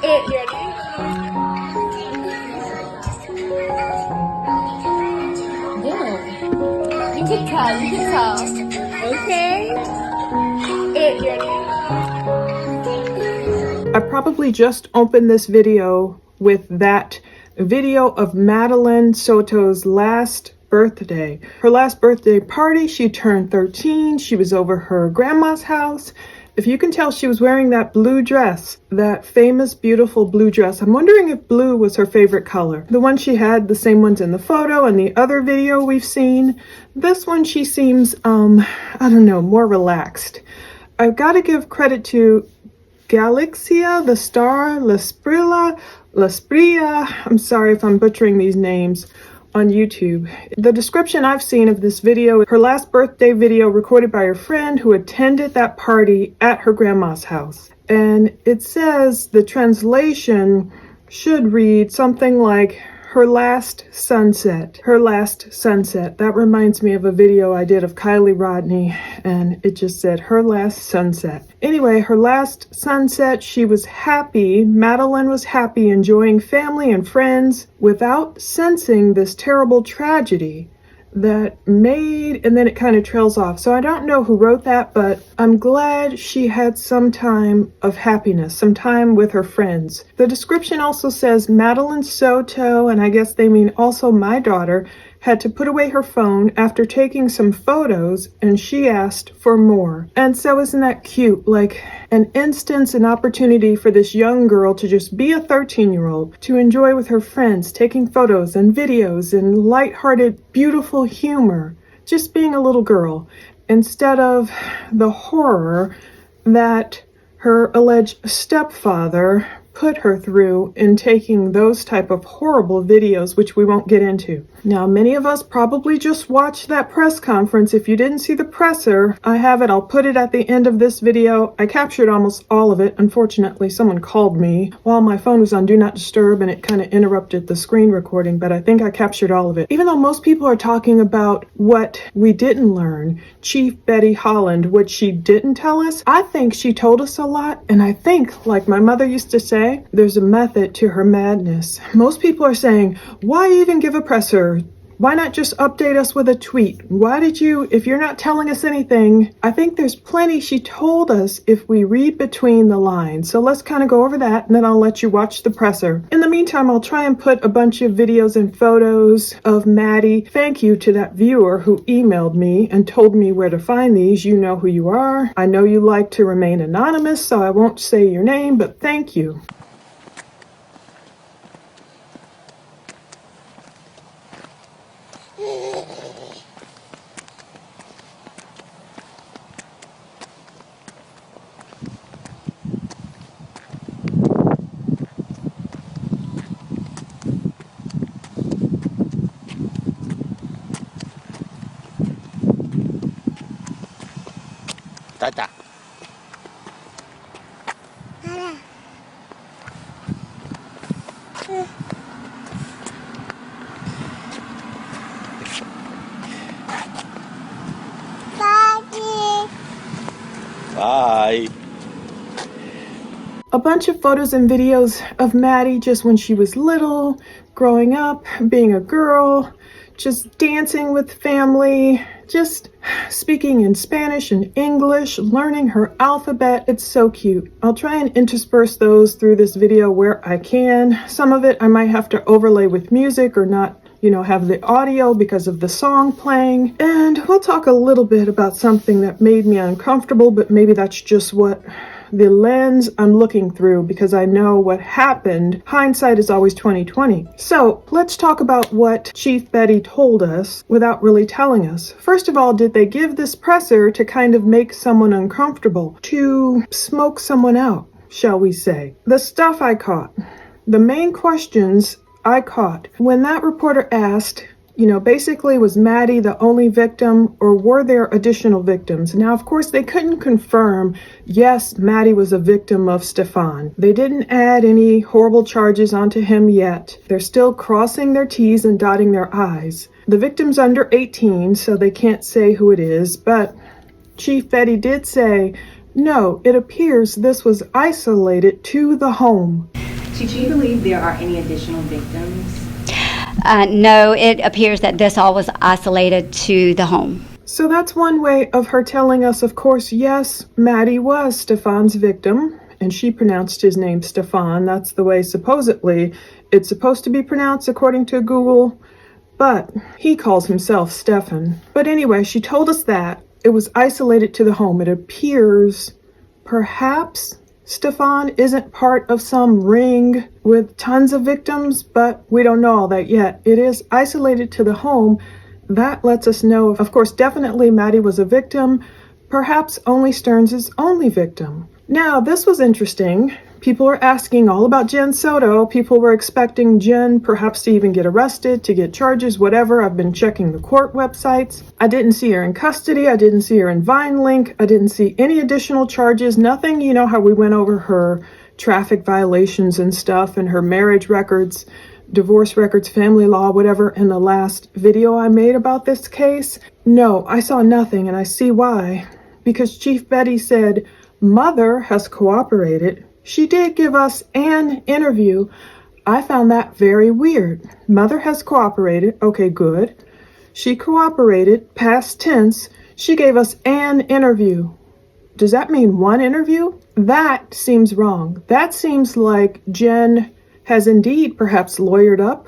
You can tell. Okay? I probably just opened this video with that video of Madeline Soto's last birthday. Her last birthday party, she turned 13. She was over her grandma's house. If you can tell, she was wearing that blue dress, that famous, beautiful blue dress. I'm wondering if blue was her favorite color. The one she had, the same ones in the photo and the other video we've seen. This one, she seems, I don't know, more relaxed. I've got to give credit to Galaxia, the star, Lasprilla, I'm sorry if I'm butchering these names, on YouTube. The description I've seen of this video, her last birthday video recorded by her friend who attended that party at her grandma's house. And it says the translation should read something like, her last sunset. Her last sunset. That reminds me of a video I did of Kylie Rodney, and it just said her last sunset. Anyway, her last sunset, she was happy. Madeline was happy, enjoying family and friends without sensing this terrible tragedy that made, and then it kind of trails off. So I don't know who wrote that, but I'm glad she had some time of happiness, some time with her friends. The description also says Madeline Soto, and I guess they mean also my daughter, had to put away her phone after taking some photos, and she asked for more. And so isn't that cute? Like an instance, an opportunity for this young girl to just be a 13-year-old, to enjoy with her friends, taking photos and videos and lighthearted, beautiful humor, just being a little girl, instead of the horror that her alleged stepfather put her through in taking those type of horrible videos, which we won't get into. Now, many of us probably just watched that press conference. If you didn't see the presser, I have it. I'll put it at the end of this video. I captured almost all of it. Unfortunately, someone called me while my phone was on Do Not Disturb, and it kind of interrupted the screen recording, but I think I captured all of it. Even though most people are talking about what we didn't learn, Chief Betty Holland, what she didn't tell us, I think she told us a lot, and I think, like my mother used to say, there's a method to her madness. Most people are saying, why even give a presser? Why not just update us with a tweet? Why did you, if you're not telling us anything? I think there's plenty she told us if we read between the lines. So let's kind of go over that, and then I'll let you watch the presser. In the meantime, I'll try and put a bunch of videos and photos of Maddie. Thank you to that viewer who emailed me and told me where to find these. You know who you are. I know you like to remain anonymous, so I won't say your name, but thank you. Tata. Bye. A bunch of photos and videos of Maddie just when she was little, growing up, being a girl, just dancing with family, just speaking in Spanish and English, learning her alphabet. It's so cute. I'll try and intersperse those through this video where I can. Some of it I might have to overlay with music or not, have the audio because of the song playing. And we'll talk a little bit about something that made me uncomfortable, but maybe that's just what the lens I'm looking through, because I know what happened. Hindsight is always 20/20. So let's talk about what Chief Betty told us without really telling us. First of all, did they give this presser to kind of make someone uncomfortable, to smoke someone out, shall we say? The stuff I caught, the main questions I caught when that reporter asked, basically, was Maddie the only victim, or were there additional victims? Now, of course, they couldn't confirm, yes, Maddie was a victim of Stefan. They didn't add any horrible charges onto him yet. They're still crossing their T's and dotting their I's. The victim's under 18, so they can't say who it is, but Chief Betty did say, no, it appears this was isolated to the home. Did you believe there are any additional victims? No, it appears that this all was isolated to the home. So that's one way of her telling us, of course, yes, Maddie was Stefan's victim, and she pronounced his name Stefan. That's the way supposedly it's supposed to be pronounced according to Google, but he calls himself Stefan. But anyway, she told us that it was isolated to the home. It appears perhaps Stefan isn't part of some ring with tons of victims, but we don't know all that yet. It is isolated to the home. That lets us know, of course, definitely Maddie was a victim, perhaps only Stearns' only victim. Now, this was interesting. People are asking all about Jen Soto. People were expecting Jen perhaps to even get arrested, to get charges, whatever. I've been checking the court websites. I didn't see her in custody. I didn't see her in VineLink. I didn't see any additional charges, nothing. You know how we went over her traffic violations and stuff and her marriage records, divorce records, family law, whatever, in the last video I made about this case? No, I saw nothing, and I see why. Because Chief Betty said, Mother has cooperated. She did give us an interview. I found that very weird. Mother has cooperated. Okay, good. She cooperated, past tense. She gave us an interview. Does that mean one interview? That seems wrong. That seems like Jen has indeed perhaps lawyered up.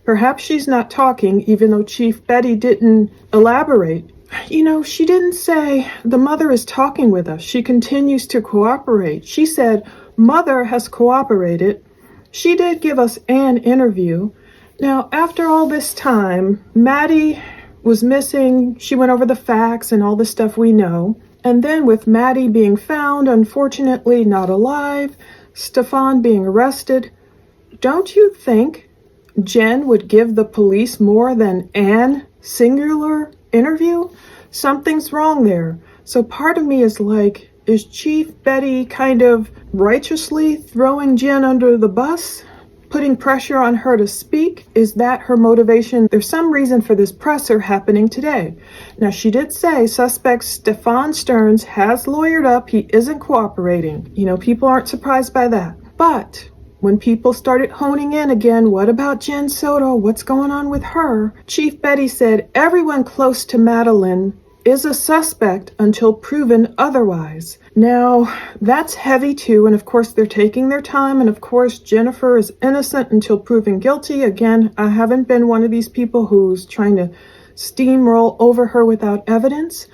Perhaps she's not talking, even though Chief Betty didn't elaborate. You know, she didn't say the mother is talking with us. She continues to cooperate. She said, Mother has cooperated. She did give us an interview. Now, after all this time, Maddie was missing. She went over the facts and all the stuff we know. And then with Maddie being found, unfortunately not alive, Stefan being arrested, don't you think Jen would give the police more than an singular interview? Something's wrong there. So part of me is like, is Chief Betty kind of righteously throwing Jen under the bus? Putting pressure on her to speak? Is that her motivation? There's some reason for this presser happening today. Now, she did say suspect Stefan Stearns has lawyered up. He isn't cooperating. You know, people aren't surprised by that. But when people started honing in again, what about Jen Soto? What's going on with her? Chief Betty said everyone close to Madeline is a suspect until proven otherwise. Now, that's heavy too, and of course they're taking their time, and of course Jennifer is innocent until proven guilty. Again, I haven't been one of these people who's trying to steamroll over her without evidence.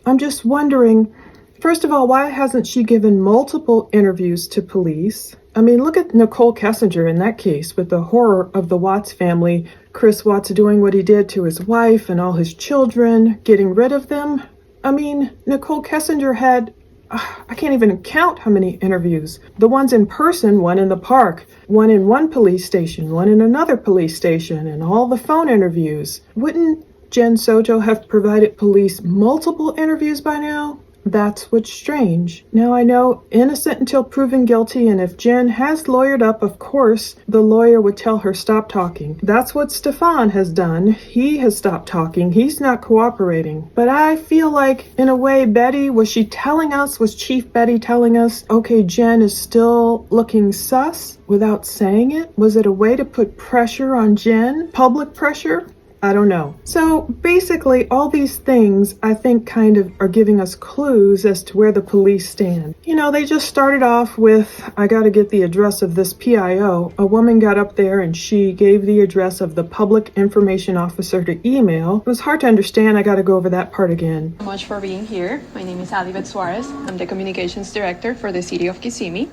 I'm just wondering, first of all, why hasn't she given multiple interviews to police? I mean, look at Nicole Kessinger in that case with the horror of the Watts family. Chris Watts doing what he did to his wife and all his children, getting rid of them. I mean, Nicole Kessinger had, I can't even count how many interviews. The ones in person, one in the park, one in one police station, one in another police station, and all the phone interviews. Wouldn't Jen Soto have provided police multiple interviews by now? That's what's strange. Now I know innocent until proven guilty, and if Jen has lawyered up, of course, the lawyer would tell her stop talking. That's what Stefan has done. He has stopped talking. He's not cooperating. But I feel like, in a way, Betty, was Chief Betty telling us, okay, Jen is still looking sus without saying it? Was it a way to put pressure on Jen? Public pressure? I don't know. So basically, all these things I think kind of are giving us clues as to where the police stand. You know, they just started off with, I got to get the address of this PIO. A woman got up there and she gave the address of the public information officer to email. It was hard to understand. I got to go over that part again. So much for being here. My name is Alibet Suarez. I'm the communications director for the city of Kissimmee.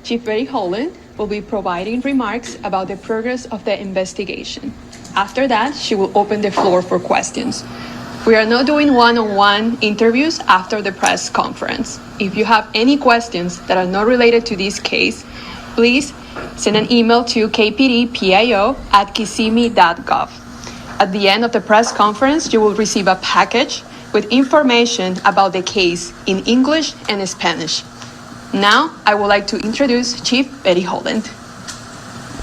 Chief Betty Holland will be providing remarks about the progress of the investigation. After that, she will open the floor for questions. We are not doing one-on-one interviews after the press conference. If you have any questions that are not related to this case, please send an email to kpdpio@kissimmee.gov. At the end of the press conference, you will receive a package with information about the case in English and Spanish. Now, I would like to introduce Chief Betty Holland.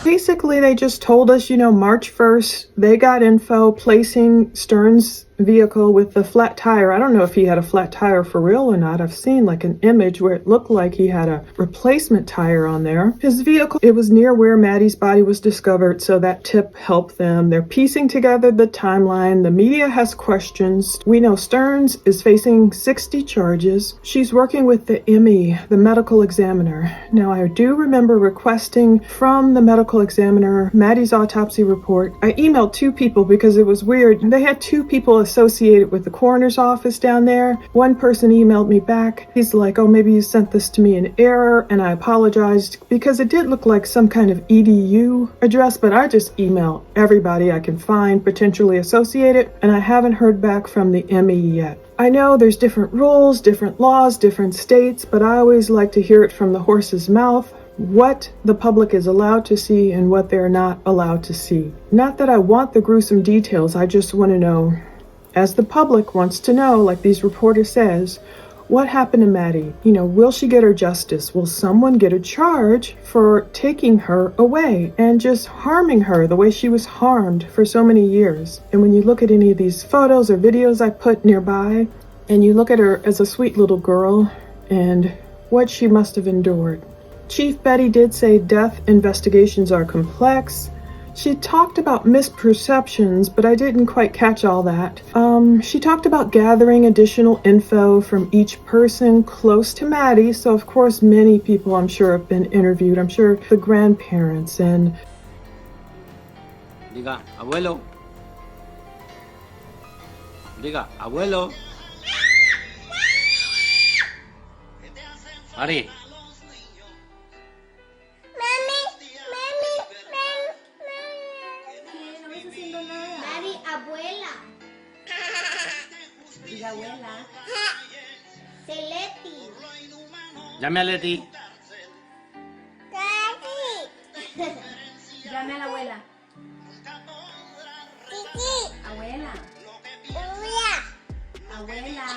Basically, they just told us, you know, March 1st, they got info placing Stearns vehicle with the flat tire. I don't know if he had a flat tire for real or not. I've seen like an image where it looked like he had a replacement tire on there. His vehicle, it was near where Maddie's body was discovered, so that tip helped them. They're piecing together the timeline. The media has questions. We know Stearns is facing 60 charges. She's working with the ME, the medical examiner. Now, I do remember requesting from the medical examiner Maddie's autopsy report. I emailed two people because it was weird. They had two people associated with the coroner's office down there. One person emailed me back. He's like, oh, maybe you sent this to me in error, and I apologized because it did look like some kind of EDU address, but I just email everybody I can find potentially associated, and I haven't heard back from the ME yet. I know there's different rules, different laws, different states, but I always like to hear it from the horse's mouth, what the public is allowed to see and what they're not allowed to see. Not that I want the gruesome details, I just want to know, as the public wants to know, like these reporter says, what happened to Maddie? You know, will she get her justice? Will someone get a charge for taking her away and just harming her the way she was harmed for so many years? And when you look at any of these photos or videos I put nearby, and you look at her as a sweet little girl and what she must have endured. Chief Betty did say death investigations are complex. She talked about misperceptions, but I didn't quite catch all that. She talked about gathering additional info from each person close to Maddie. So of course, many people I'm sure have been interviewed. I'm sure the grandparents and... Diga, abuelo. Diga, abuelo. Mari. Diga abuela. Celeti. Llame a Leti. Llame a la abuela. Abuela. Abuela.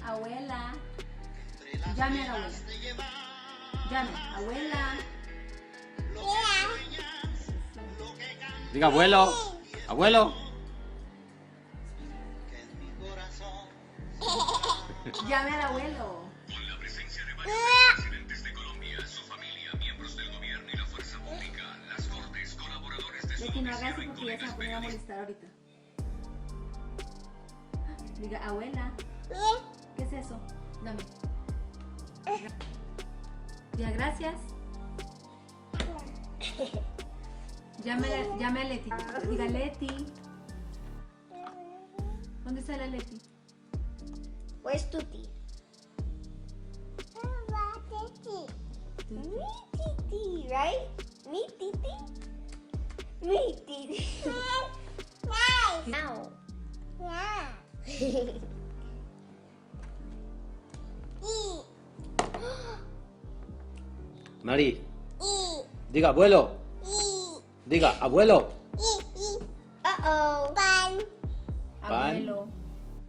Abuela. Llame a la abuela. Llame, abuela. Diga, abuelo. Abuelo. Llame al abuelo. Con la presencia de varios presidentes de Colombia, su familia, miembros del gobierno y la fuerza pública, las cortes, colaboradores de su Leti, no hagas noticiero y eso porque ya se va a colegas poner a periodistas. molestar ahorita. Diga, abuela. ¿Qué es eso? Dame. Diga, gracias. Llame a Leti. Diga, Leti. ¿Dónde está la Leti? Where's Tuti? Me Titi, right? Me Titi? Me Titi. Now. Mari. Diga, abuelo. Diga, abuelo. Uh-oh. Fun. Abuelo.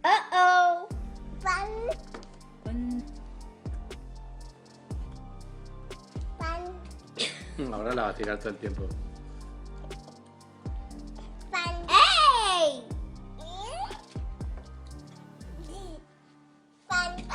Uh-oh. Fun. Fun. Ahora la va a tirar todo el tiempo. Fun. Hey! Fun.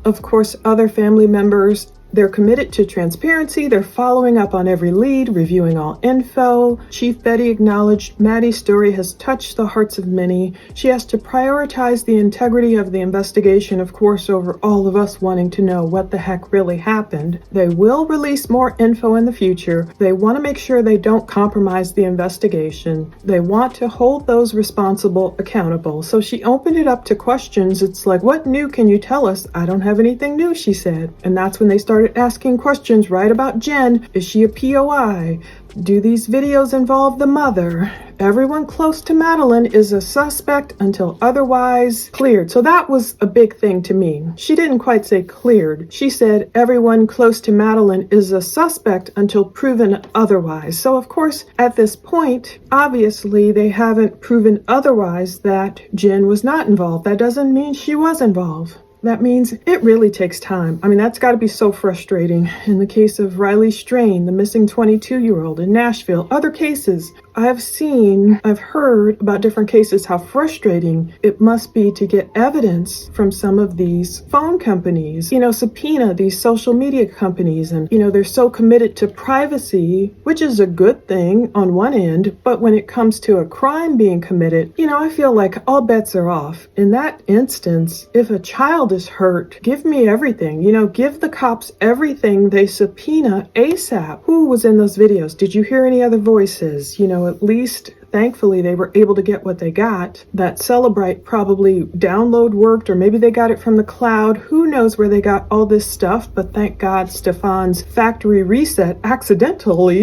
Of course, other family members, they're committed to transparency. They're following up on every lead, reviewing all info. Chief Betty acknowledged Maddie's story has touched the hearts of many. She has to prioritize the integrity of the investigation, of course, over all of us wanting to know what the heck really happened. They will release more info in the future. They want to make sure they don't compromise the investigation. They want to hold those responsible accountable. So she opened it up to questions. It's like, what new can you tell us? I don't have anything new, she said. And that's when they started started asking questions right about Jen. Is she a POI? Do these videos involve the mother? Everyone close to Madeline is a suspect until otherwise cleared. So that was a big thing to me. She didn't quite say cleared. She said everyone close to Madeline is a suspect until proven otherwise. So of course, at this point, obviously they haven't proven otherwise that Jen was not involved. That doesn't mean she was involved. That means it really takes time. I mean, that's got to be so frustrating. In the case of Riley Strain, the missing 22-year-old in Nashville, other cases, I've heard about different cases, how frustrating it must be to get evidence from some of these phone companies, subpoena these social media companies. And, they're so committed to privacy, which is a good thing on one end. But when it comes to a crime being committed, I feel like all bets are off. In that instance, if a child is hurt, give me everything, give the cops everything they subpoena ASAP. Who was in those videos? Did you hear any other voices? At least thankfully they were able to get what they got. That Celebrite probably download worked, or maybe they got it from the cloud. Who knows where they got all this stuff, but thank God Stefan's factory reset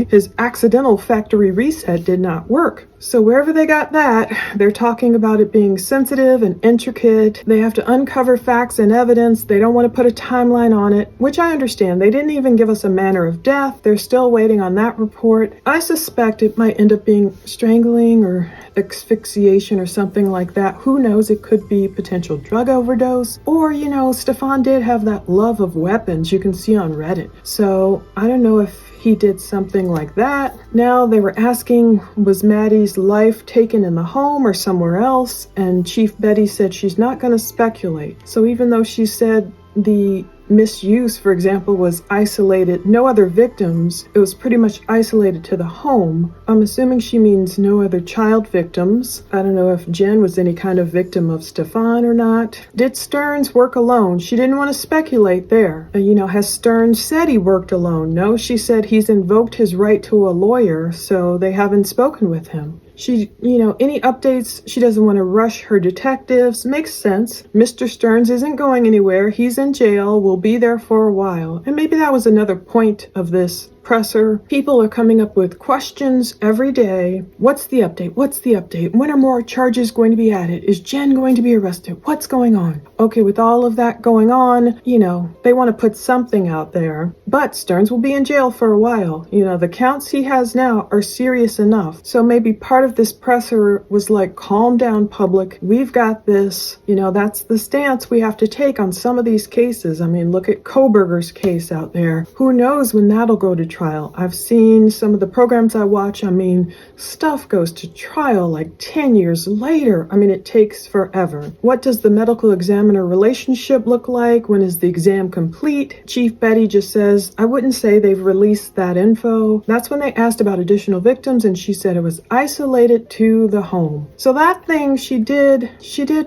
his accidental factory reset did not work. So wherever they got that, they're talking about it being sensitive and intricate. They have to uncover facts and evidence. They don't want to put a timeline on it, which I understand. They didn't even give us a manner of death. They're still waiting on that report. I suspect it might end up being strangling or asphyxiation or something like that. Who knows? It could be potential drug overdose. Or, Stefan did have that love of weapons you can see on Reddit. So I don't know if he did something like that. Now they were asking, was Maddie's life taken in the home or somewhere else? And Chief Betty said she's not going to speculate. So even though she said the misuse, for example, was isolated, no other victims, it was pretty much isolated to the home. I'm assuming she means no other child victims. I don't know if Jen was any kind of victim of Stefan or not. Did Stearns work alone? She didn't want to speculate there. Has Stearns said he worked alone? No, she said he's invoked his right to a lawyer, so they haven't spoken with him. She, any updates, she doesn't want to rush her detectives. Makes sense. Mr. Stearns isn't going anywhere. He's in jail, will be there for a while. And maybe that was another point of this presser. People are coming up with questions every day. What's the update? What's the update? When are more charges going to be added? Is Jen going to be arrested? What's going on? Okay, with all of that going on, they want to put something out there. But Stearns will be in jail for a while. The counts he has now are serious enough. So maybe part of this presser was like, calm down, public. We've got this. That's the stance we have to take on some of these cases. I mean, look at Koberger's case out there. Who knows when that'll go to trial? I've seen some of the programs I watch. I mean, stuff goes to trial like 10 years later. I mean, it takes forever. What does the medical examiner relationship look like? When is the exam complete? Chief Betty just says, I wouldn't say they've released that info. That's when they asked about additional victims, and she said it was isolated to the home. So that thing she did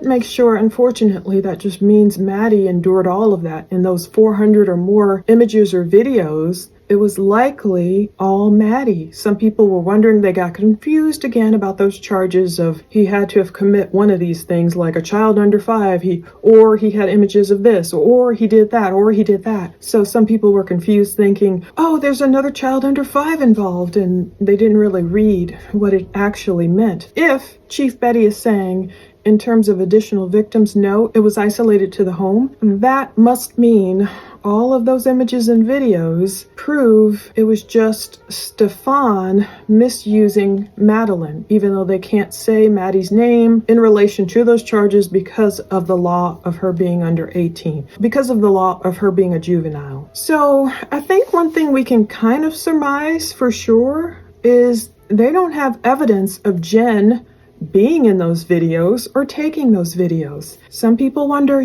make sure, unfortunately, that just means Maddie endured all of that in those 400 or more images or videos. It was likely all Maddie. Some people were wondering, they got confused again about those charges of he had to have commit one of these things, like a child under 5, or he had images of this, or he did that, or he did that. So some people were confused thinking, oh, there's another child under 5 involved, and they didn't really read what it actually meant. If Chief Betty is saying, in terms of additional victims, no, it was isolated to the home, that must mean all of those images and videos prove it was just Stefan misusing Madeline, even though they can't say Maddie's name in relation to those charges because of the law of her being under 18, because of the law of her being a juvenile. So I think one thing we can kind of surmise for sure is they don't have evidence of Jen being in those videos or taking those videos. Some people wonder,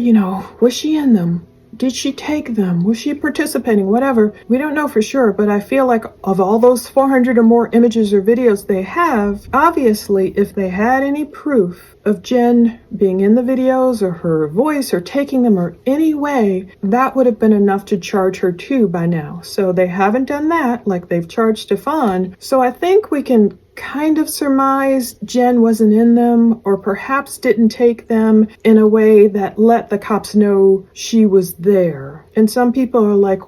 was she in them? Did she take them? Was she participating? Whatever. We don't know for sure, but I feel like of all those 400 or more images or videos they have, obviously, if they had any proof of Jen being in the videos or her voice or taking them or any way, that would have been enough to charge her too by now. So they haven't done that like they've charged Stefan. So I think we can kind of surmise Jen wasn't in them, or perhaps didn't take them in a way that let the cops know she was there. And some people are like,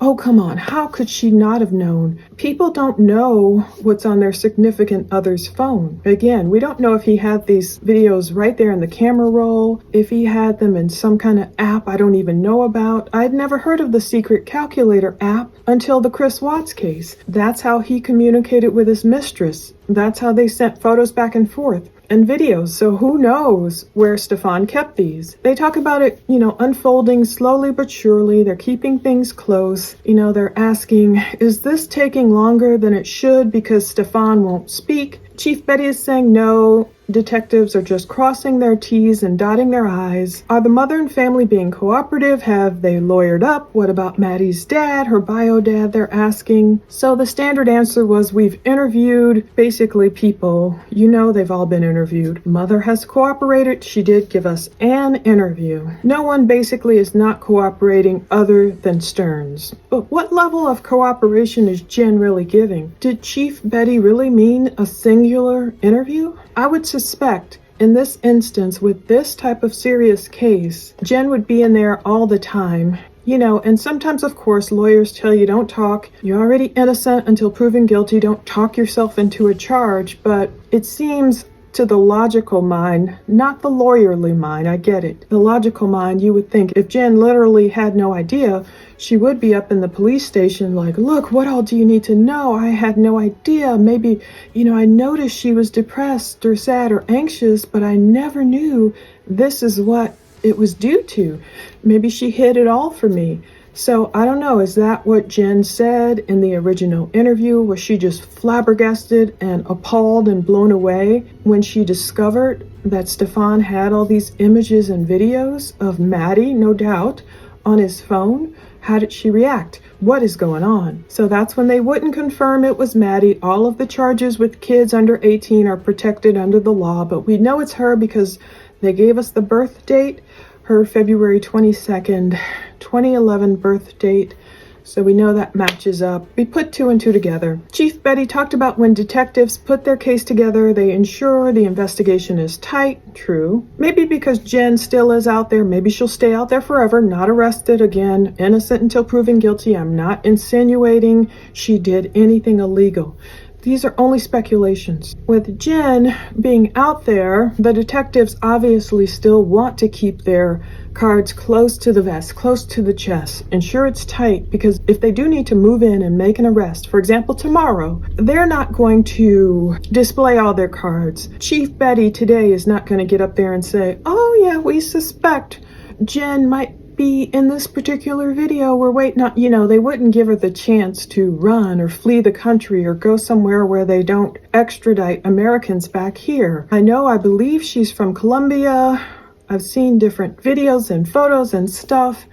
Oh, come on. How could she not have known? People don't know what's on their significant other's phone. Again, we don't know if he had these videos right there in the camera roll, if he had them in some kind of app I don't even know about. I'd never heard of the secret calculator app until the Chris Watts case. That's how he communicated with his mistress. That's how they sent photos back and forth and videos. So who knows where Stefan kept these? They talk about it, unfolding slowly but surely. They're keeping things close. They're asking, is this taking longer than it should because Stefan won't speak? Chief Betty is saying no. Detectives are just crossing their T's and dotting their I's. Are the mother and family being cooperative? Have they lawyered up? What about Maddie's dad, her bio dad, they're asking? So the standard answer was, we've interviewed basically people. They've all been interviewed. Mother has cooperated. She did give us an interview. No one basically is not cooperating other than Stearns. But what level of cooperation is Jen really giving? Did Chief Betty really mean a singular interview? I would suspect in this instance, with this type of serious case, Jen would be in there all the time. And sometimes, of course, lawyers tell you don't talk. You're already innocent until proven guilty. Don't talk yourself into a charge. But it seems to the logical mind, not the lawyerly mind, I get it. The logical mind, you would think if Jen literally had no idea, she would be up in the police station like, look, what all do you need to know? I had no idea. Maybe, I noticed she was depressed or sad or anxious, but I never knew this is what it was due to. Maybe she hid it all from me. So I don't know, is that what Jen said in the original interview? Was she just flabbergasted and appalled and blown away when she discovered that Stefan had all these images and videos of Maddie, no doubt, on his phone? How did she react? What is going on? So that's when they wouldn't confirm it was Maddie. All of the charges with kids under 18 are protected under the law, but we know it's her because they gave us the birth date, her February 22nd, 2011 birth date. So we know that matches up. We put two and two together. Chief Betty talked about when detectives put their case together, they ensure the investigation is tight. True. Maybe because Jen still is out there. Maybe she'll stay out there forever, not arrested again, innocent until proven guilty. I'm not insinuating she did anything illegal. These are only speculations. With Jen being out there, the detectives obviously still want to keep their cards close to the vest, close to the chest. Ensure it's tight, because if they do need to move in and make an arrest, for example, tomorrow, they're not going to display all their cards. Chief Betty today is not going to get up there and say, oh yeah, we suspect Jen might be in this particular video. We're waiting on, they wouldn't give her the chance to run or flee the country or go somewhere where they don't extradite Americans back here. I believe she's from Colombia. I've seen different videos and photos and stuff.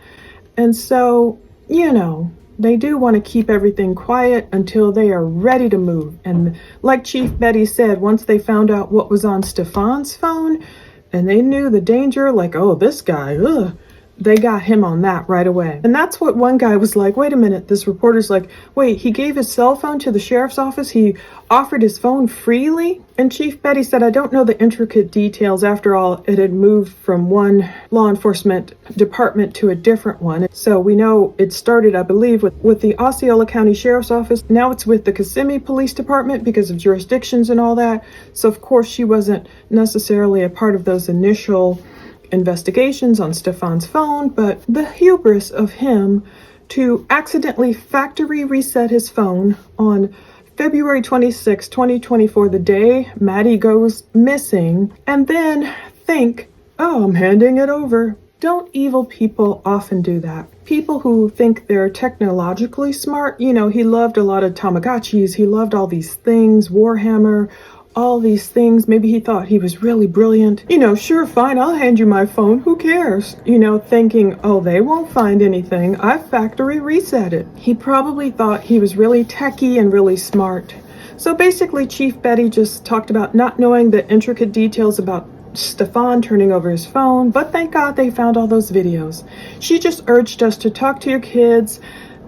And so, they do want to keep everything quiet until they are ready to move. And like Chief Betty said, once they found out what was on Stefan's phone and they knew the danger, like, oh, this guy, they got him on that right away. And that's what one guy was like, wait a minute, this reporter's like, wait, he gave his cell phone to the sheriff's office? He offered his phone freely? And Chief Betty said, I don't know the intricate details. After all, it had moved from one law enforcement department to a different one. So we know it started, I believe, with the Osceola County Sheriff's Office. Now it's with the Kissimmee Police Department because of jurisdictions and all that. So of course she wasn't necessarily a part of those initial investigations on Stefan's phone, but the hubris of him to accidentally factory reset his phone on February 26, 2024, the day Maddie goes missing, and then think, oh, I'm handing it over. Don't evil people often do that? People who think they're technologically smart, he loved a lot of Tamagotchis, he loved all these things, Warhammer, all these things. Maybe he thought he was really brilliant. Sure, fine, I'll hand you my phone. Who cares? Thinking, oh, they won't find anything. I factory reset it. He probably thought he was really techie and really smart. So basically, Chief Betty just talked about not knowing the intricate details about Stefan turning over his phone, but thank God they found all those videos. She just urged us to talk to your kids.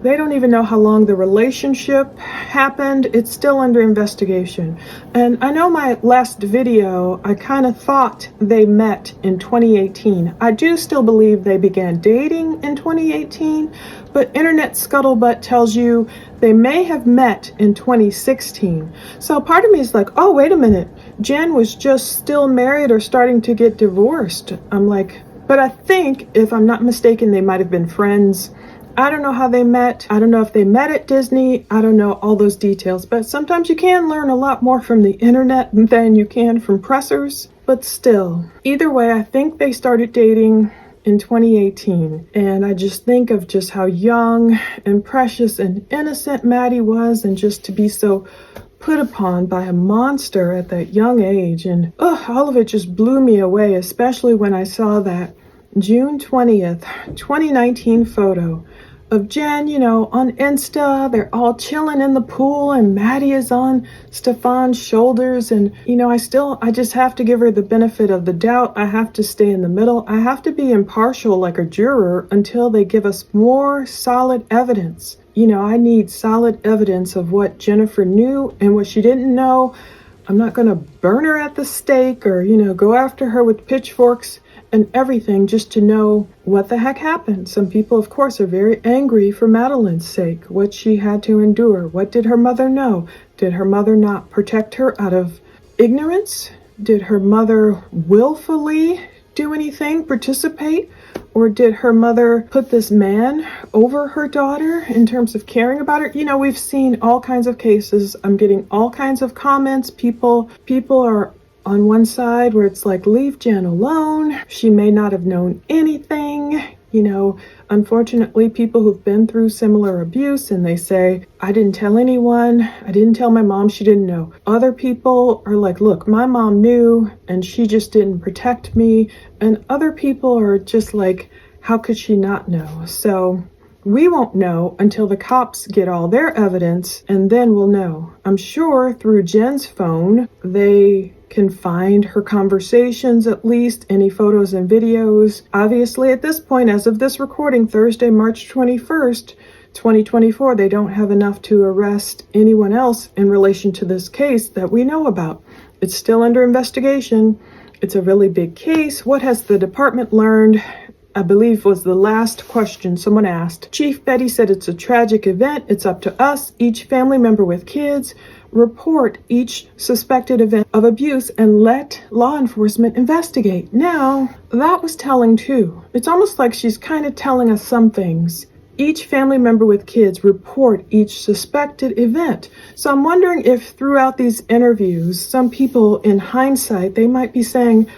They don't even know how long the relationship happened. It's still under investigation. And I know my last video, I kind of thought they met in 2018. I do still believe they began dating in 2018, but internet scuttlebutt tells you they may have met in 2016. So part of me is like, oh, wait a minute. Jen was just still married or starting to get divorced. I'm like, but I think, if I'm not mistaken, they might have been friends. I don't know how they met. I don't know if they met at Disney. I don't know all those details, but sometimes you can learn a lot more from the internet than you can from pressers. But still, either way, I think they started dating in 2018. And I just think of just how young and precious and innocent Maddie was, and just to be so put upon by a monster at that young age. And all of it just blew me away, especially when I saw that June 20th, 2019 photo of Jen, on Insta. They're all chilling in the pool and Maddie is on Stefan's shoulders. And, I just have to give her the benefit of the doubt. I have to stay in the middle. I have to be impartial like a juror until they give us more solid evidence. I need solid evidence of what Jennifer knew and what she didn't know. I'm not going to burn her at the stake or, go after her with pitchforks and everything just to know what the heck happened. Some people, of course, are very angry for Madeline's sake, what she had to endure. What did her mother know? Did her mother not protect her out of ignorance? Did her mother willfully do anything, participate? Or did her mother put this man over her daughter in terms of caring about her? We've seen all kinds of cases. I'm getting all kinds of comments. People are on one side where it's like, leave Jen alone. She may not have known anything. Unfortunately, people who've been through similar abuse and they say, I didn't tell anyone. I didn't tell my mom. She didn't know. Other people are like, look, my mom knew and she just didn't protect me. And other people are just like, how could she not know? So we won't know until the cops get all their evidence, and then we'll know. I'm sure through Jen's phone, they can find her conversations, at least any photos and videos. Obviously, at this point, as of this recording, Thursday, March 21st, 2024, they don't have enough to arrest anyone else in relation to this case that we know about. It's still under investigation. It's a really big case. What has the department learned? I believe was the last question someone asked. Chief Betty said it's a tragic event. It's up to us, each family member with kids, report each suspected event of abuse and let law enforcement investigate. Now, that was telling too. It's almost like she's kind of telling us some things. Each family member with kids report each suspected event. So I'm wondering if throughout these interviews, some people in hindsight, they might be saying,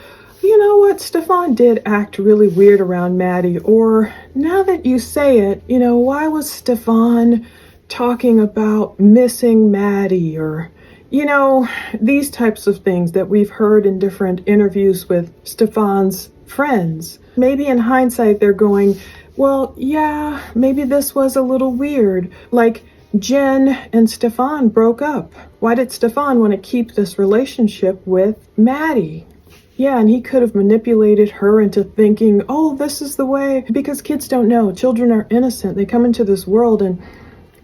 you know what, Stefan did act really weird around Maddie. Or now that you say it, why was Stefan talking about missing Maddie? Or, these types of things that we've heard in different interviews with Stefan's friends. Maybe in hindsight, they're going, well, yeah, maybe this was a little weird. Like Jen and Stefan broke up. Why did Stefan want to keep this relationship with Maddie? Yeah, and he could have manipulated her into thinking, oh, this is the way, because kids don't know. Children are innocent. They come into this world and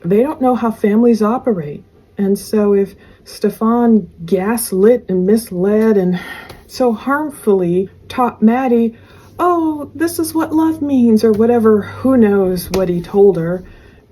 they don't know how families operate. And so if Stefan gaslit and misled and so harmfully taught Maddie, oh, this is what love means, or whatever, who knows what he told her.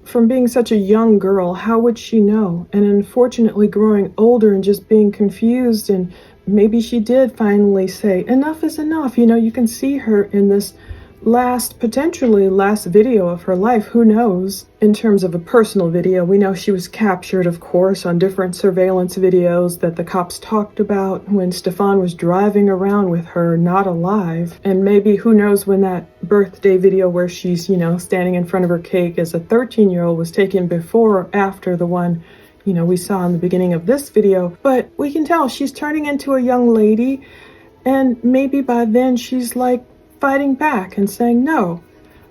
From being such a young girl, how would she know? And unfortunately, growing older and just being confused, and maybe she did finally say, enough is enough. You can see her in this potentially last video of her life. Who knows? In terms of a personal video, we know she was captured, of course, on different surveillance videos that the cops talked about when Stefan was driving around with her, not alive. And maybe, who knows, when that birthday video where she's, standing in front of her cake as a 13-year-old was taken before or after the one we saw in the beginning of this video. But we can tell she's turning into a young lady, and maybe by then she's like fighting back and saying, no,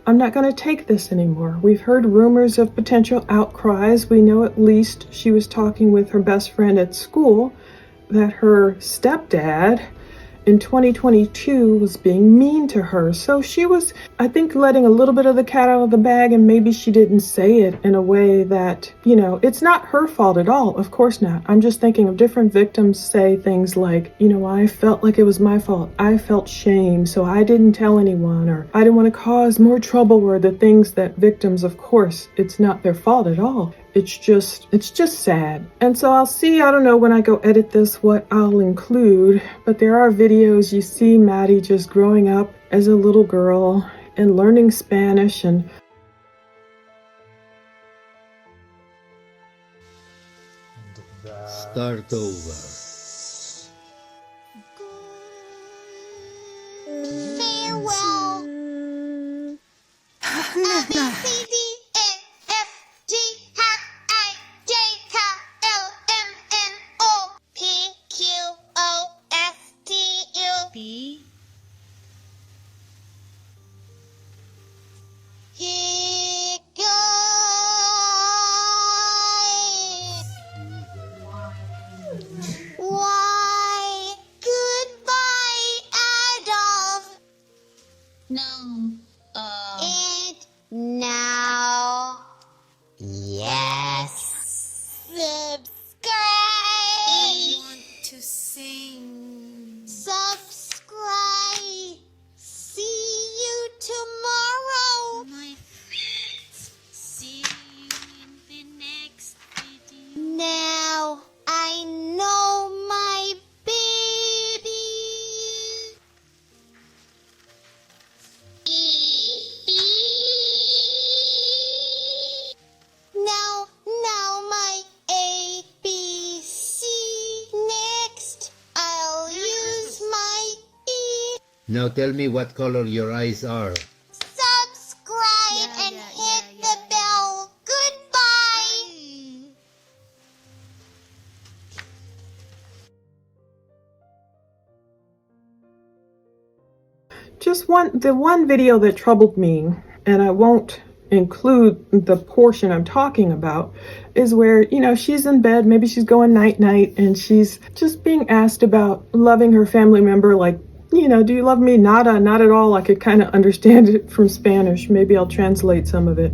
I'm not going to take this anymore. We've heard rumors of potential outcries. We know at least she was talking with her best friend at school that her stepdad in 2022 was being mean to her. So she was, I think, letting a little bit of the cat out of the bag, and maybe she didn't say it in a way that, you know, it's not her fault at all. Of course not. I'm just thinking of different victims say things like, you know, I felt like it was my fault. I felt shame, so I didn't tell anyone, or I didn't want to cause more trouble, were the things that victims, of course, it's not their fault at all. It's just sad. And so I'll see, I don't know when I go edit this what I'll include, but there are videos you see Maddie just growing up as a little girl and learning Spanish and Start over. Farewell. A, B, C, D, E, F, G, H, I, J, K, L, M, N, O, P, Q, O, S, T, U, V, Why? Goodbye, Adolf. No. And now. Yes. Subscribe. I want to sing. Subscribe. See you tomorrow. My friends. See you in the next video. Now I know my baby. Now my ABC. Next, I'll use my E. Now tell me what color your eyes are. Subscribe and hit the bell. Goodbye. just the one video that troubled me, and I won't include the portion I'm talking about, is where, you know, she's in bed, maybe she's going night-night, and she's just being asked about loving her family member, like, you know, do you love me? Nada, not at all. I could kind of understand it from Spanish. Maybe I'll translate some of it.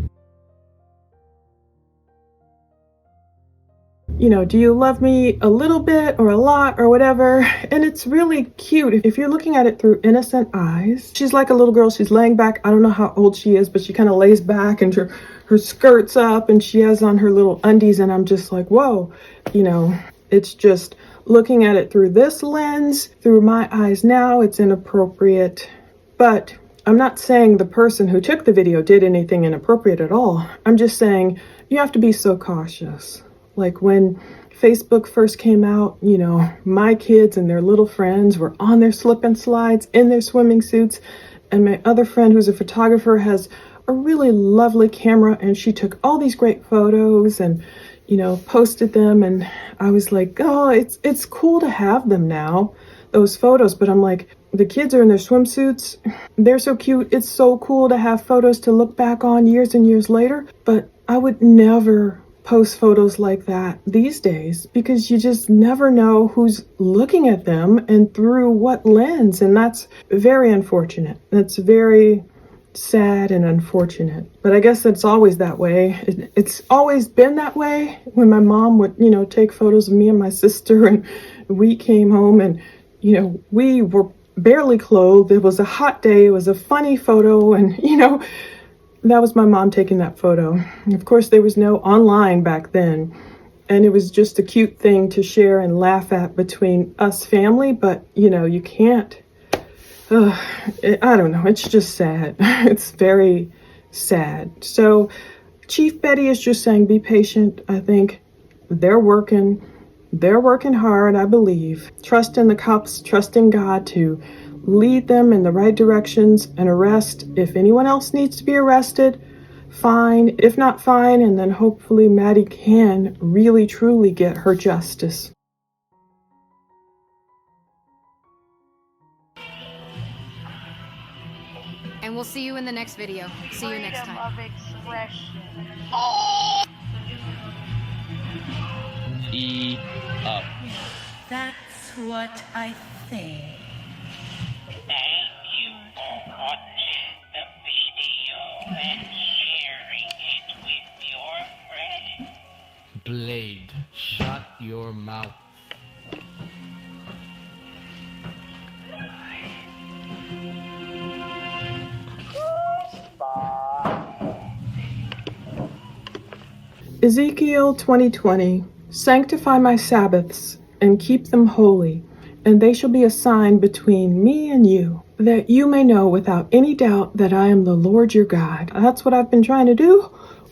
You know, do you love me a little bit or a lot or whatever? And it's really cute. If you're looking at it through innocent eyes, she's like a little girl. She's laying back. I don't know how old she is, but she kind of lays back and her skirt's up and she has on her little undies. And I'm just like, whoa, you know, it's just looking at it through this lens, through my eyes now, it's inappropriate. But I'm not saying the person who took the video did anything inappropriate at all. I'm just saying you have to be so cautious. Like when Facebook first came out, you know, my kids and their little friends were on their slip and slides in their swimming suits. And my other friend who's a photographer has a really lovely camera and she took all these great photos and, you know, posted them. And I was like, oh, it's cool to have them now, those photos. But I'm like, the kids are in their swimsuits. They're so cute. It's so cool to have photos to look back on years and years later. But I would never post photos like that these days because you just never know who's looking at them and through what lens. And that's very unfortunate. That's very sad and unfortunate. But I guess it's always that way. It's always been that way. When my mom would, you know, take photos of me and my sister and we came home and, you know, we were barely clothed. It was a hot day. It was a funny photo. And, you know, that was my mom taking that photo. Of course, there was no online back then. And it was just a cute thing to share and laugh at between us family. But, you know, you can't. I don't know. It's just sad. It's very sad. So Chief Betty is just saying, be patient. I think they're working hard, I believe. Trust in the cops, trust in God to lead them in the right directions and arrest. If anyone else needs to be arrested, fine. If not, fine. And then hopefully Maddie can really, truly get her justice. And we'll see you in the next video. See you next time. Freedom of expression. E up. That's what I think. Ezekiel 20:20, sanctify my Sabbaths and keep them holy, and they shall be a sign between me and you, that you may know without any doubt that I am the Lord your God. That's what I've been trying to do.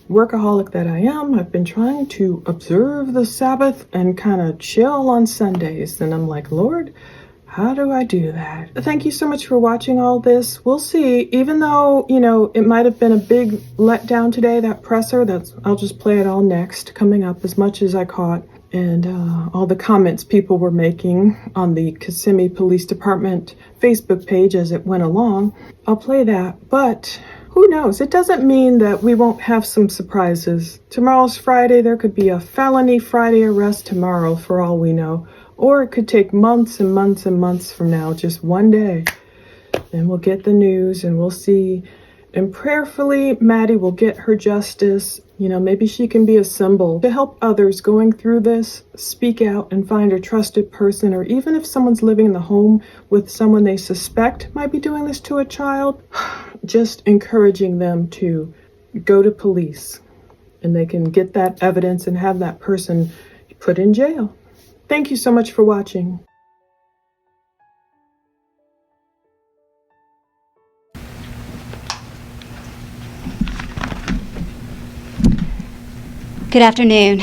Workaholic that I am, I've been trying to observe the Sabbath and kind of chill on Sundays. And I'm like, Lord, how do I do that? Thank you so much for watching all this. We'll see. Even though, it might have been a big letdown today, that presser, I'll just play it all next, coming up, as much as I caught. And all the comments people were making on the Kissimmee Police Department Facebook page as it went along. I'll play that, but who knows? It doesn't mean that we won't have some surprises. Tomorrow's Friday. There could be a felony Friday arrest tomorrow for all we know. Or it could take months and months and months from now, just one day. And we'll get the news and we'll see. And prayerfully, Maddie will get her justice. Maybe she can be a symbol to help others going through this, speak out and find a trusted person, or even if someone's living in the home with someone they suspect might be doing this to a child, just encouraging them to go to police and they can get that evidence and have that person put in jail. Thank you so much for watching. Good afternoon.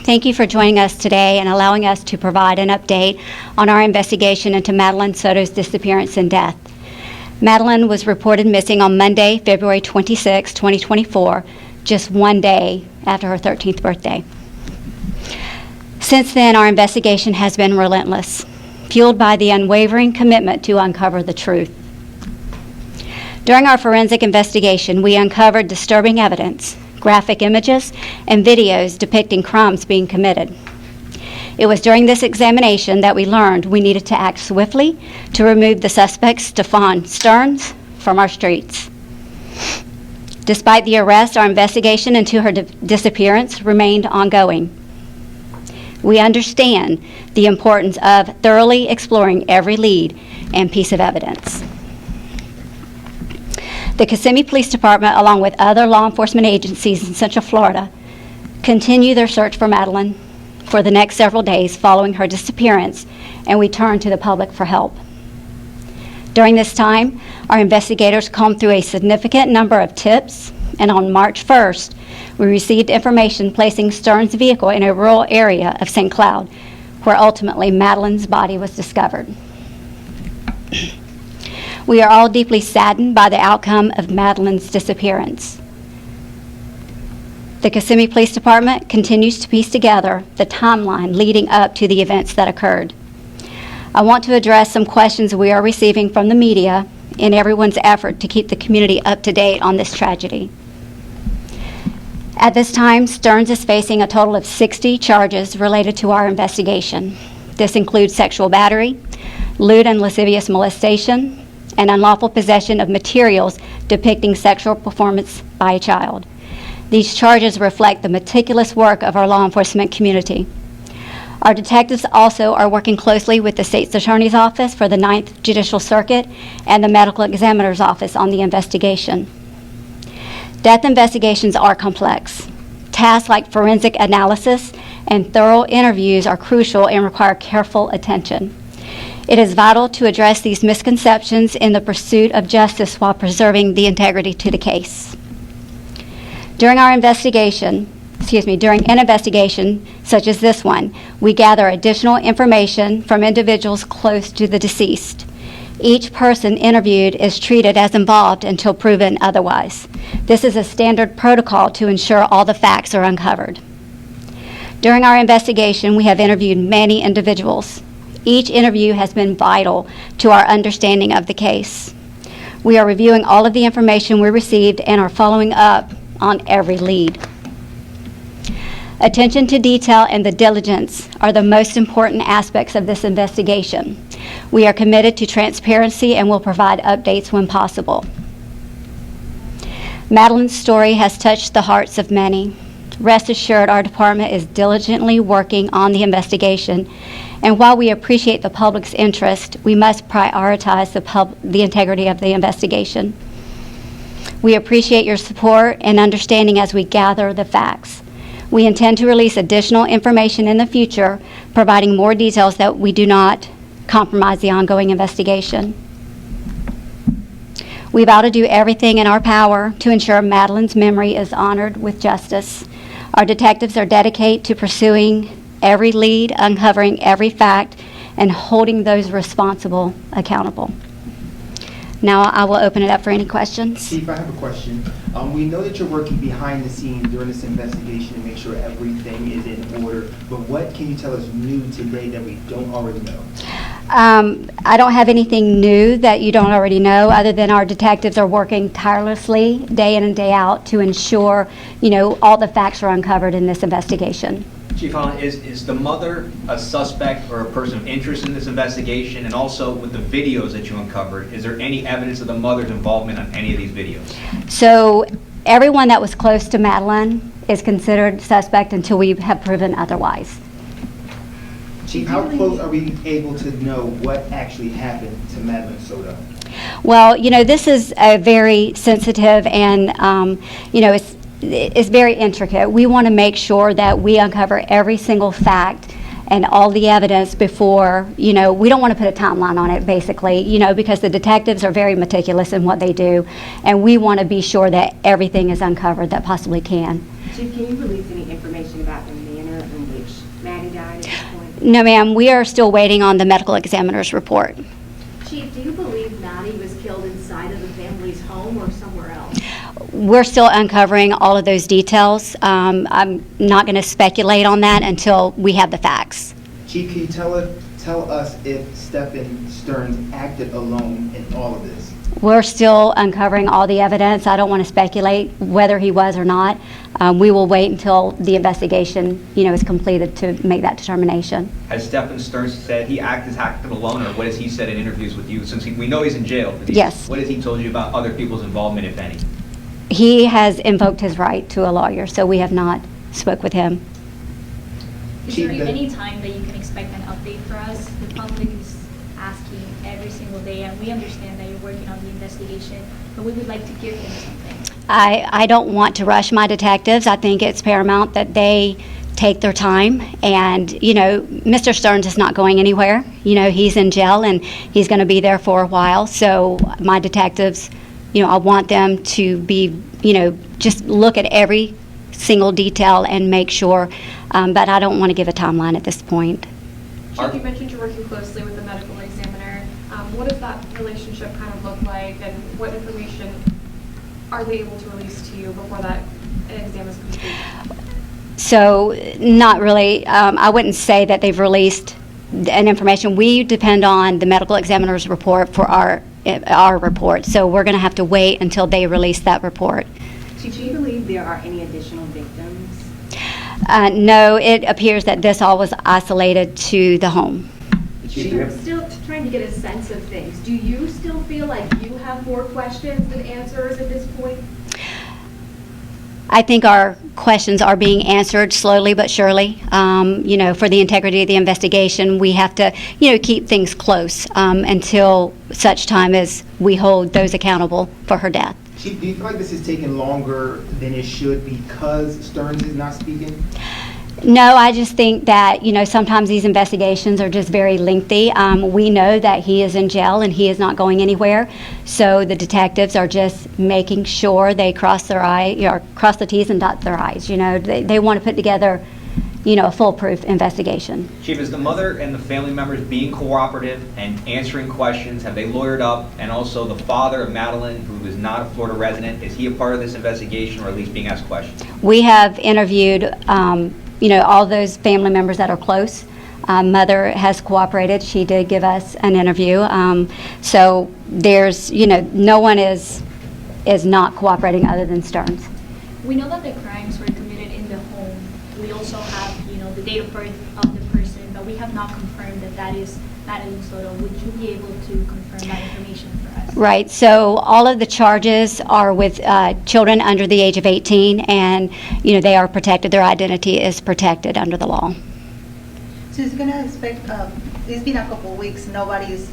Thank you for joining us today and allowing us to provide an update on our investigation into Madeline Soto's disappearance and death. Madeline was reported missing on Monday, February 26, 2024, just one day after her 13th birthday. Since then, our investigation has been relentless, fueled by the unwavering commitment to uncover the truth. During our forensic investigation, we uncovered disturbing evidence, graphic images, and videos depicting crimes being committed. It was during this examination that we learned we needed to act swiftly to remove the suspect, Stefan Stearns, from our streets. Despite the arrest, our investigation into her disappearance remained ongoing. We understand the importance of thoroughly exploring every lead and piece of evidence. The Kissimmee Police Department, along with other law enforcement agencies in Central Florida, continue their search for Madeline for the next several days following her disappearance, and we turn to the public for help. During this time, our investigators combed through a significant number of tips, and on March 1st, we received information placing Stearns' vehicle in a rural area of St. Cloud, where ultimately Madeline's body was discovered. We are all deeply saddened by the outcome of Madeline's disappearance. The Kissimmee Police Department continues to piece together the timeline leading up to the events that occurred. I want to address some questions we are receiving from the media in everyone's effort to keep the community up to date on this tragedy. At this time, Stearns is facing a total of 60 charges related to our investigation. This includes sexual battery, lewd and lascivious molestation, and unlawful possession of materials depicting sexual performance by a child. These charges reflect the meticulous work of our law enforcement community. Our detectives also are working closely with the State's Attorney's Office for the 9th Judicial Circuit and the Medical Examiner's Office on the investigation. Death investigations are complex. Tasks like forensic analysis and thorough interviews are crucial and require careful attention. It is vital to address these misconceptions in the pursuit of justice while preserving the integrity to the case. During an investigation such as this one, we gather additional information from individuals close to the deceased. Each person interviewed is treated as involved until proven otherwise. This is a standard protocol to ensure all the facts are uncovered. During our investigation, we have interviewed many individuals. Each interview has been vital to our understanding of the case. We are reviewing all of the information we received and are following up on every lead. Attention to detail and the diligence are the most important aspects of this investigation. We are committed to transparency and will provide updates when possible. Madeline's story has touched the hearts of many. Rest assured, our department is diligently working on the investigation, and while we appreciate the public's interest, we must prioritize the integrity of the investigation. We appreciate your support and understanding as we gather the facts. We intend to release additional information in the future, providing more details that we do not compromise the ongoing investigation. We vow to do everything in our power to ensure Madeline's memory is honored with justice. Our detectives are dedicated to pursuing every lead, uncovering every fact, and holding those responsible accountable. Now I will open it up for any questions. Chief, I have a question. We know that you're working behind the scenes during this investigation to make sure everything is in order, but what can you tell us new today that we don't already know? I don't have anything new that you don't already know, other than our detectives are working tirelessly day in and day out to ensure, all the facts are uncovered in this investigation. Chief Holland, is the mother a suspect or a person of interest in this investigation? And also, with the videos that you uncovered, is there any evidence of the mother's involvement on any of these videos? So everyone that was close to Madeline is considered suspect until we have proven otherwise. Chief, how close are we able to know what actually happened to Madeline Soto? Well, this is a very sensitive and, it's very intricate. We want to make sure that we uncover every single fact and all the evidence before, we don't want to put a timeline on it, basically, because the detectives are very meticulous in what they do, and we want to be sure that everything is uncovered that possibly can. Chief, can you release any information about the manner in which Maddie died at this point? No, ma'am. We are still waiting on the medical examiner's report. Chief, do you believe Maddie was killed inside of the family's home or somewhere else? We're still uncovering all of those details. I'm not going to speculate on that until we have the facts. Chief, can you tell us if Stephen Stearns acted alone in all of this? We're still uncovering all the evidence. I don't want to speculate whether he was or not. We will wait until the investigation, is completed to make that determination. Has Stephen Stearns said he acted alone, or what has he said in interviews with you? Since we know he's in jail. Yes. What has he told you about other people's involvement, if any? He has invoked his right to a lawyer, so we have not spoke with him. Is there any time that you can expect an update for us? The public is asking every single day, and we understand that you're working on the investigation, but we would like to give them something. I don't want to rush my detectives. I think it's paramount that they take their time, and Mr. Stearns is not going anywhere. He's in jail and he's going to be there for a while, so my detectives, I want them to be, just look at every single detail and make sure, but I don't want to give a timeline at this point. Chief, you mentioned you're working closely with the medical examiner. What does that relationship kind of look like, and what information are they able to release to you before that exam is complete? So, not really. I wouldn't say that they've released an information. We depend on the medical examiner's report for our report, so we're going to have to wait until they release that report. Do you believe there are any additional victims? No, it appears that this all was isolated to the home. I'm still trying to get a sense of things. Do you still feel like you have more questions than answers at this point? I think our questions are being answered slowly but surely. For the integrity of the investigation, we have to, keep things close until such time as we hold those accountable for her death. Chief, do you feel like this is taking longer than it should because Stearns is not speaking? No, I just think that, sometimes these investigations are just very lengthy. We know that he is in jail and he is not going anywhere. So the detectives are just making sure they cross the T's and dot their I's. They want to put together, a foolproof investigation. Chief, is the mother and the family members being cooperative and answering questions? Have they lawyered up? And also the father of Madeline, who is not a Florida resident, is he a part of this investigation, or at least being asked questions? We have interviewed all those family members that are close. Mother has cooperated. She did give us an interview. So there's, no one is not cooperating other than Stearns. We know that the crimes were committed in the home. We also have, the date of birth of the person, but we have not confirmed that that is Madeline Soto. Would you be able to confirm that information for us? Right. So all of the charges are with children under the age of 18, and they are protected. Their identity is protected under the law. So it's going to expect. It's been a couple of weeks. Nobody's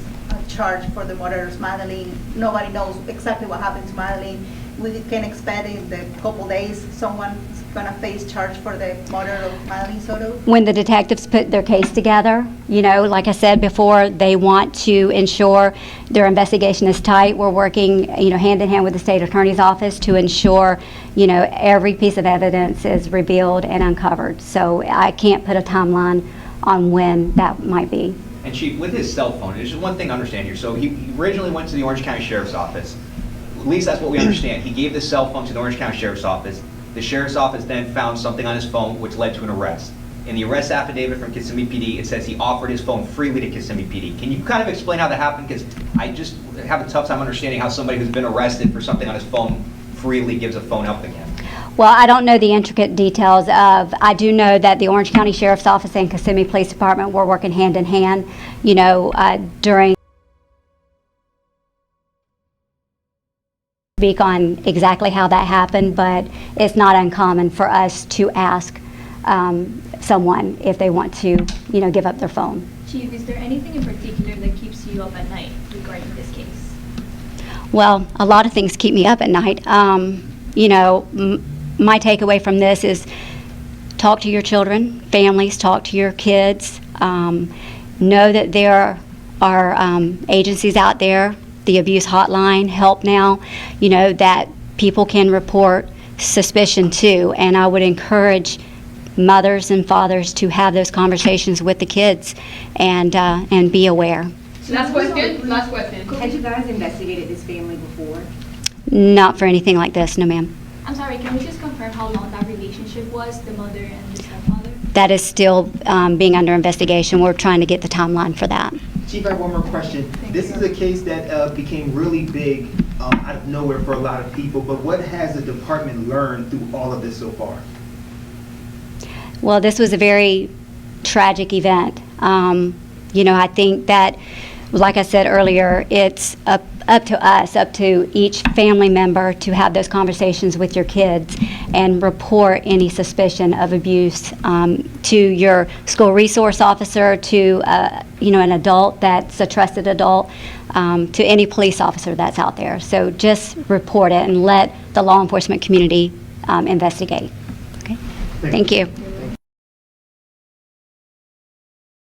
charged for the murders. Madeline. Nobody knows exactly what happened to Madeline. we can expect in the couple days someone's gonna face charge for the murder of Madeline Soto? When the detectives put their case together, you know, like I said before, they want to ensure their investigation is tight. We're working, you know, hand in hand with the state attorney's office to ensure, you know, every piece of evidence is revealed and uncovered. So I can't put a timeline on when that might be. And Chief, with his cell phone, there's just one thing to understand here. So he originally went to the Orange County Sheriff's Office. At least that's what we understand. He gave the cell phone to the Orange County Sheriff's Office. The Sheriff's Office then found something on his phone which led to an arrest. In the arrest affidavit from Kissimmee PD, it says he offered his phone freely to Kissimmee PD. Can you kind of explain how that happened? Because I just have a tough time understanding how somebody who's been arrested for something on his phone freely gives a phone up again. Well, I don't know the intricate details of, I do know that the Orange County Sheriff's Office and Kissimmee Police Department were working hand in hand, you know, during speak on exactly how that happened, but it's not uncommon for us to ask someone if they want to, you know, give up their phone. Chief, is there anything in particular that keeps you up at night regarding this case? Well, a lot of things keep me up at night. You know, my takeaway from this is talk to your children, families, talk to your kids. Know that there are agencies out there, the abuse hotline, Help Now, you know, that people can report suspicion to. And I would encourage mothers and fathers to have those conversations with the kids and be aware. Last question. Had you guys investigated this family before? Not for anything like this, no ma'am. I'm sorry, can we just confirm how long that relationship was, the mother and the stepfather? That is still being under investigation. We're trying to get the timeline for that. Chief, I have one more question. This is a case that became really big out of nowhere for a lot of people, but what has the department learned through all of this so far? Well, this was a very tragic event. You know, I think that, like I said earlier, it's up to us, up to each family member to have those conversations with your kids and report any suspicion of abuse to your school resource officer, to you know, an adult that's a trusted adult, to any police officer that's out there. So just report it and let the law enforcement community investigate. Okay. Thank you.